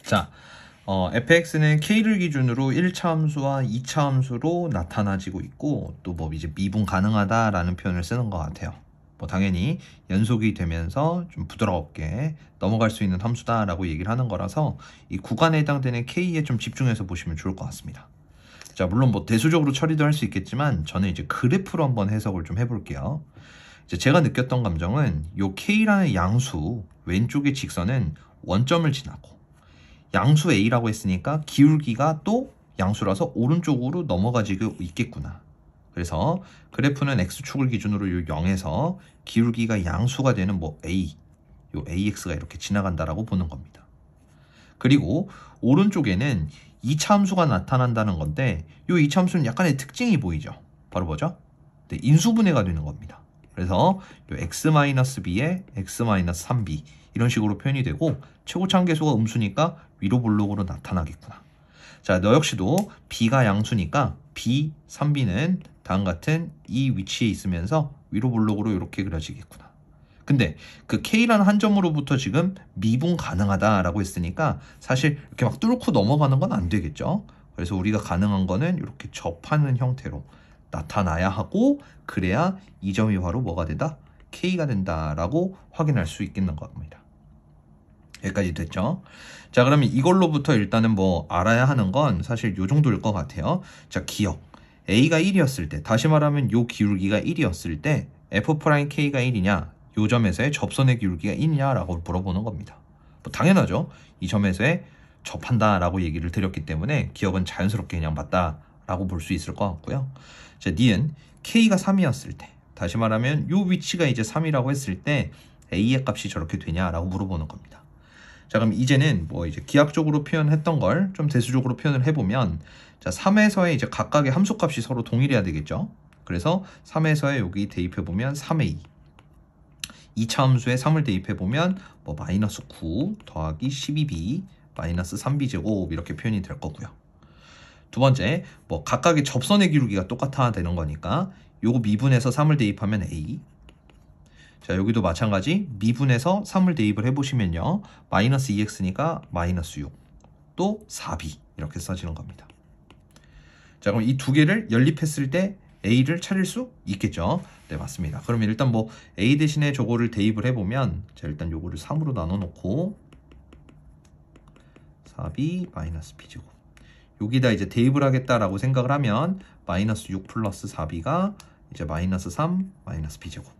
자, fx는 k를 기준으로 1차 함수와 2차 함수로 나타나지고 있고, 또 뭐 이제 미분 가능하다라는 표현을 쓰는 것 같아요. 뭐 당연히 연속이 되면서 좀 부드럽게 넘어갈 수 있는 함수다라고 얘기를 하는 거라서 이 구간에 해당되는 k에 좀 집중해서 보시면 좋을 것 같습니다. 자, 물론 뭐 대수적으로 처리도 할 수 있겠지만 저는 이제 그래프로 한번 해석을 좀 해볼게요. 이제 제가 느꼈던 감정은 요 k라는 양수 왼쪽의 직선은 원점을 지나고, 양수 a라고 했으니까 기울기가 또 양수라서 오른쪽으로 넘어가지고 있겠구나. 그래서 그래프는 x축을 기준으로 요 0에서 기울기가 양수가 되는 뭐 a, 요 ax가 이렇게 지나간다라고 보는 겁니다. 그리고 오른쪽에는 2차 함수가 나타난다는 건데, 요 2차 함수는 약간의 특징이 보이죠. 바로 뭐죠? 네, 인수분해가 되는 겁니다. 그래서 요 x-b에 x-3b 이런 식으로 표현이 되고, 최고차함계수가 음수니까 위로 볼록으로 나타나겠구나. 자, 너 역시도 b가 양수니까 b, 3b는 다음 같은 이 위치에 있으면서 위로 볼록으로 이렇게 그려지겠구나. 근데 그 k라는 한 점으로부터 지금 미분 가능하다라고 했으니까 사실 이렇게 막 뚫고 넘어가는 건 안 되겠죠. 그래서 우리가 가능한 거는 이렇게 접하는 형태로 나타나야 하고, 그래야 이 점이 바로 뭐가 된다? k가 된다라고 확인할 수 있겠는 겁니다. 여기까지 됐죠? 자, 그러면 이걸로부터 일단은 뭐 알아야 하는 건 사실 요 정도일 것 같아요. 자, 기억. a가 1이었을 때, 다시 말하면 요 기울기가 1이었을 때 f'k가 1이냐, 요 점에서의 접선의 기울기가 1이냐라고 물어보는 겁니다. 뭐 당연하죠. 이 점에서의 접한다라고 얘기를 드렸기 때문에 기억은 자연스럽게 그냥 맞다라고 볼 수 있을 것 같고요. 자, 니은 k가 3이었을 때, 다시 말하면 요 위치가 이제 3이라고 했을 때 a의 값이 저렇게 되냐라고 물어보는 겁니다. 자, 그럼 이제는 뭐 이제 기하학적으로 표현했던 걸 좀 대수적으로 표현을 해보면, 자, 3에서의 이제 각각의 함수값이 서로 동일해야 되겠죠. 그래서 3에서의 여기 대입해보면 3a, 2차 함수에 3을 대입해보면 뭐 마이너스 9 더하기 12b 마이너스 3b 제곱 이렇게 표현이 될 거고요. 두 번째, 뭐 각각의 접선의 기울기가 똑같아야 되는 거니까 요거 미분해서 3을 대입하면 a. 자, 여기도 마찬가지 미분해서 3을 대입을 해보시면요, 마이너스 2x니까 마이너스 6, 또 4b 이렇게 써지는 겁니다. 자, 그럼 이 두 개를 연립했을 때 a를 찾을 수 있겠죠? 네, 맞습니다. 그러면 일단 뭐 a 대신에 저거를 대입을 해보면, 자, 일단 요거를 3으로 나눠 놓고 4b 마이너스 b제곱, 여기다 이제 대입을 하겠다라고 생각을 하면 마이너스 6 플러스 4b가 이제 마이너스 3 마이너스 b제곱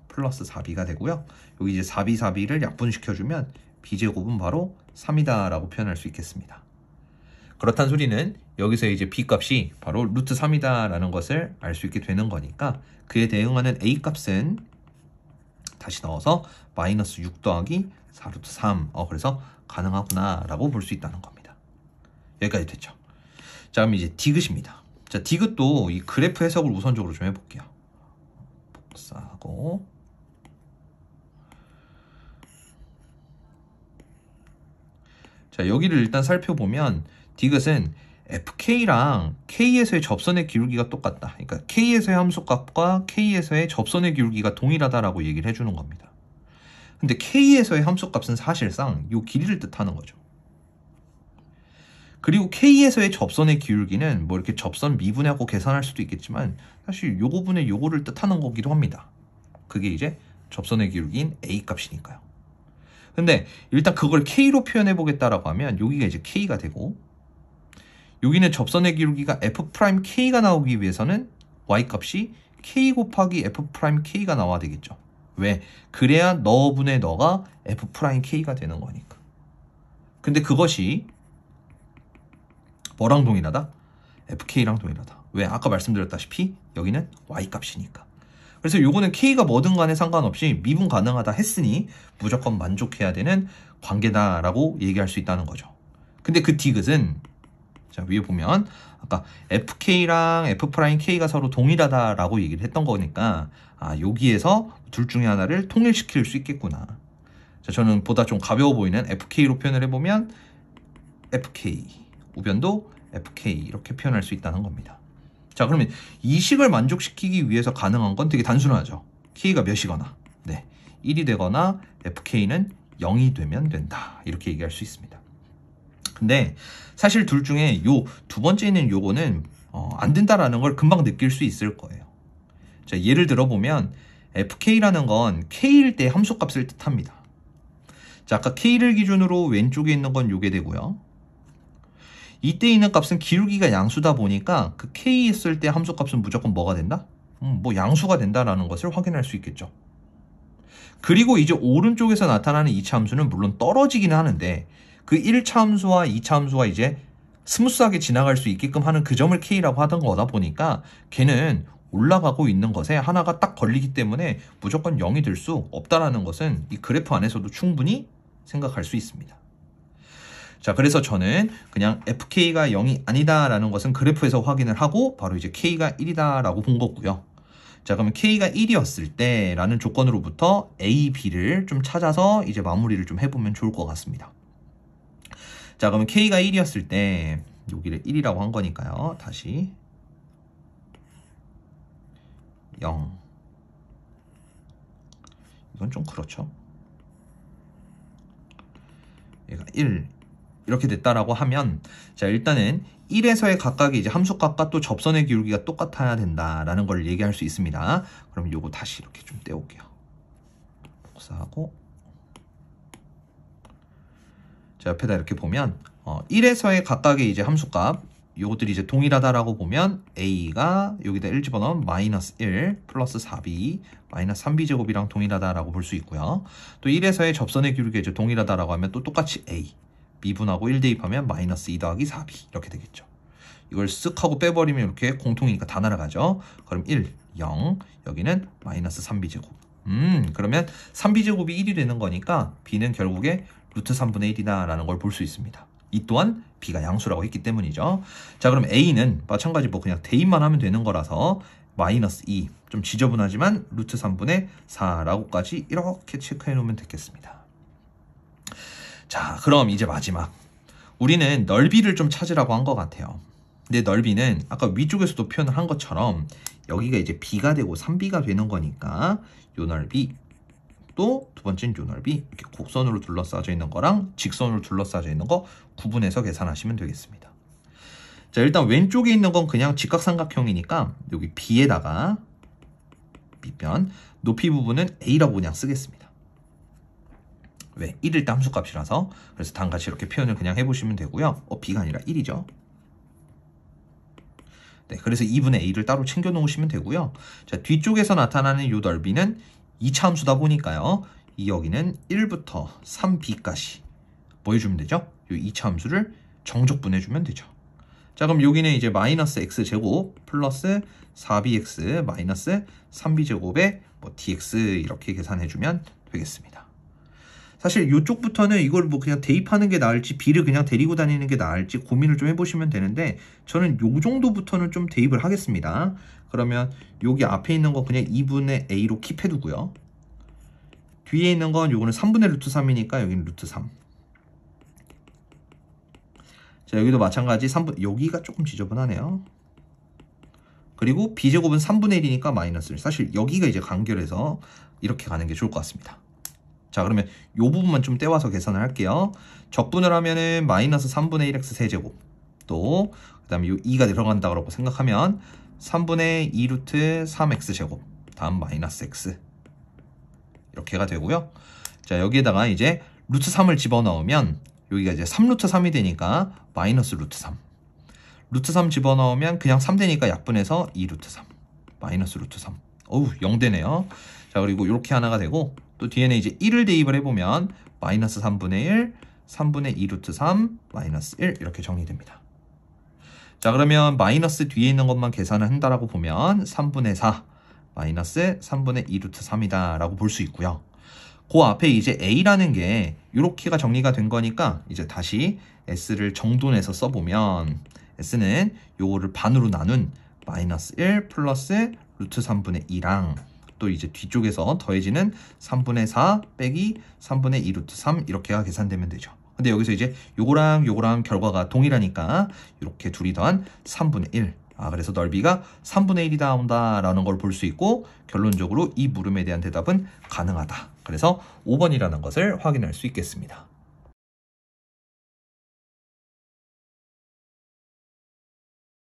플러스 4b가 되고요. 여기 이제 4b, 4b를 약분시켜주면 b제곱은 바로 3이다 라고 표현할 수 있겠습니다. 그렇다는 소리는 여기서 이제 b 값이 바로 루트 3이다 라는 것을 알 수 있게 되는 거니까, 그에 대응하는 a 값은 다시 넣어서 마이너스 6 더하기 4루트 3, 그래서 가능하구나 라고 볼 수 있다는 겁니다. 여기까지 됐죠? 자, 그럼 이제 디귿입니다. 자, 디귿도 이 그래프 해석을 우선적으로 좀 해볼게요. 복사하고, 자, 여기를 일단 살펴보면 디귿은 fk랑 k에서의 접선의 기울기가 똑같다. 그러니까 k에서의 함수값과 k에서의 접선의 기울기가 동일하다라고 얘기를 해주는 겁니다. 근데 k에서의 함수값은 사실상 이 길이를 뜻하는 거죠. 그리고 k에서의 접선의 기울기는 뭐 이렇게 접선 미분하고 계산할 수도 있겠지만 사실 요거 분의 요거를 뜻하는 거기도 합니다. 그게 이제 접선의 기울기인 a 값이니까요. 근데 일단 그걸 k로 표현해 보겠다라고 하면 여기가 이제 k가 되고, 여기는 접선의 기울기가 f'k가 나오기 위해서는 y값이 k 곱하기 f'k가 나와야 되겠죠. 왜? 그래야 너분의 너가 f'k가 되는 거니까. 근데 그것이 뭐랑 동일하다? fk랑 동일하다. 왜? 아까 말씀드렸다시피 여기는 y값이니까. 그래서 요거는 k가 뭐든 간에 상관없이 미분 가능하다 했으니 무조건 만족해야 되는 관계다라고 얘기할 수 있다는 거죠. 근데 그 디귿은, 자, 위에 보면 아까 fk랑 f'k가 서로 동일하다라고 얘기를 했던 거니까, 여기에서 둘 중에 하나를 통일시킬 수 있겠구나. 자, 저는 보다 좀 가벼워 보이는 fk로 표현을 해보면 fk, 우변도 fk 이렇게 표현할 수 있다는 겁니다. 자, 그러면 이 식을 만족시키기 위해서 가능한 건 되게 단순하죠. k가 몇이거나, 네, 1이 되거나 fk는 0이 되면 된다, 이렇게 얘기할 수 있습니다. 근데 사실 둘 중에 요 두 번째 있는 요거는 안 된다라는 걸 금방 느낄 수 있을 거예요. 자, 예를 들어 보면 fk라는 건 k일 때 함수값을 뜻합니다. 자, 아까 k를 기준으로 왼쪽에 있는 건 요게 되고요. 이때 있는 값은 기울기가 양수다 보니까 그 k 했을 때 함수값은 무조건 뭐가 된다? 뭐 양수가 된다라는 것을 확인할 수 있겠죠. 그리고 이제 오른쪽에서 나타나는 2차 함수는 물론 떨어지기는 하는데 그 1차 함수와 2차 함수가 이제 스무스하게 지나갈 수 있게끔 하는 그 점을 k라고 하던 거다 보니까 걔는 올라가고 있는 것에 하나가 딱 걸리기 때문에 무조건 0이 될 수 없다라는 것은 이 그래프 안에서도 충분히 생각할 수 있습니다. 자, 그래서 저는 그냥 fk가 0이 아니다라는 것은 그래프에서 확인을 하고 바로 이제 k가 1이다라고 본 거고요. 자, 그러면 k가 1이었을 때 라는 조건으로부터 a, b를 좀 찾아서 이제 마무리를 좀 해보면 좋을 것 같습니다. 자, 그러면 k가 1이었을 때 여기를 1이라고 한 거니까요. 다시 0. 이건 좀 그렇죠. 얘가 1 이렇게 됐다라고 하면, 자, 일단은 1에서의 각각의 이제 함수값과 또 접선의 기울기가 똑같아야 된다라는 걸 얘기할 수 있습니다. 그럼 요거 다시 이렇게 좀 떼올게요. 복사하고, 자, 옆에다 이렇게 보면 1에서의 각각의 이제 함수값 요것들이 이제 동일하다라고 보면 a가 여기다 1 집어넣으면 마이너스 1 플러스 4b 마이너스 3b 제곱이랑 동일하다라고 볼 수 있고요. 또 1에서의 접선의 기울기가 이제 동일하다라고 하면 또 똑같이 a 미분하고 1 대입하면 마이너스 2 더하기 4b 이렇게 되겠죠. 이걸 쓱 하고 빼버리면 이렇게 공통이니까 다 날아가죠. 그럼 1, 0 여기는 마이너스 3b 제곱. 그러면 3b 제곱이 1이 되는 거니까 b는 결국에 루트 3분의 1이다 라는 걸 볼 수 있습니다. 이 또한 b가 양수라고 했기 때문이죠. 자, 그럼 a는 마찬가지 뭐 그냥 대입만 하면 되는 거라서 마이너스 2 좀 지저분하지만 루트 3분의 4라고까지 이렇게 체크해 놓으면 되겠습니다. 자, 그럼 이제 마지막 우리는 넓이를 좀 찾으라고 한 것 같아요. 근데 넓이는 아까 위쪽에서도 표현을 한 것처럼 여기가 이제 b가 되고 3b가 되는 거니까 요 넓이 또 두 번째는 요 넓이 이렇게 곡선으로 둘러싸져 있는 거랑 직선으로 둘러싸져 있는 거 구분해서 계산하시면 되겠습니다. 자, 일단 왼쪽에 있는 건 그냥 직각삼각형이니까 여기 b에다가 밑변 높이 부분은 a라고 그냥 쓰겠습니다. 왜? 1일 때 함수값이라서. 그래서 다음같이 이렇게 표현을 그냥 해보시면 되고요. b가 아니라 1이죠. 네, 그래서 2분의 a를 따로 챙겨 놓으시면 되고요. 자, 뒤쪽에서 나타나는 요 넓이는 2차 함수다 보니까요. 이 여기는 1부터 3b까지 뭐 해주면 되죠? 요 2차 함수를 정적분해주면 되죠. 자, 그럼 여기는 이제 마이너스 x제곱 플러스 4bx 마이너스 3b제곱에 뭐 dx 이렇게 계산해주면 되겠습니다. 사실 이쪽부터는 이걸 뭐 그냥 대입하는 게 나을지 b를 그냥 데리고 다니는 게 나을지 고민을 좀 해보시면 되는데 저는 요 정도부터는 좀 대입을 하겠습니다. 그러면 여기 앞에 있는 거 그냥 2분의 a로 킵해두고요. 뒤에 있는 건 요거는 3분의 루트 3이니까 여기는 루트 3. 자, 여기도 마찬가지 3분, 여기가 조금 지저분하네요. 그리고 b제곱은 3분의 1이니까 마이너스 1. 사실 여기가 이제 간결해서 이렇게 가는 게 좋을 것 같습니다. 자, 그러면 요 부분만 좀 떼와서 계산을 할게요. 적분을 하면은 마이너스 3분의 1x 세제곱 또 그 다음에 요 2가 들어간다고 생각하면 3분의 2 루트 3x 제곱 다음 마이너스 x 이렇게가 되고요. 자, 여기에다가 이제 루트 3을 집어넣으면 여기가 이제 3루트 3이 되니까 마이너스 루트 3 루트 3 집어넣으면 그냥 3 되니까 약분해서 2 루트 3 마이너스 루트 3 어우 0 되네요. 자, 그리고 이렇게 하나가 되고 또 뒤에는 이제 1을 대입을 해보면 마이너스 3분의 1 3분의 2 루트 3 마이너스 1 이렇게 정리됩니다. 자, 그러면 마이너스 뒤에 있는 것만 계산을 한다라고 보면 3분의 4 마이너스 3분의 2 루트 3이다 라고 볼 수 있고요. 그 앞에 이제 a라는 게 이렇게가 정리가 된 거니까 이제 다시 s를 정돈해서 써보면 s는 요거를 반으로 나눈 마이너스 1 플러스 루트 3분의 2랑 또 이제 뒤쪽에서 더해지는 3분의 4 빼기 3분의 2 루트 3 이렇게가 계산되면 되죠. 근데 여기서 이제 요거랑 요거랑 결과가 동일하니까 이렇게 둘이 더한 3분의 1. 그래서 넓이가 3분의 1이 나온다라는 걸 볼 수 있고 결론적으로 이 물음에 대한 대답은 가능하다. 그래서 5번이라는 것을 확인할 수 있겠습니다.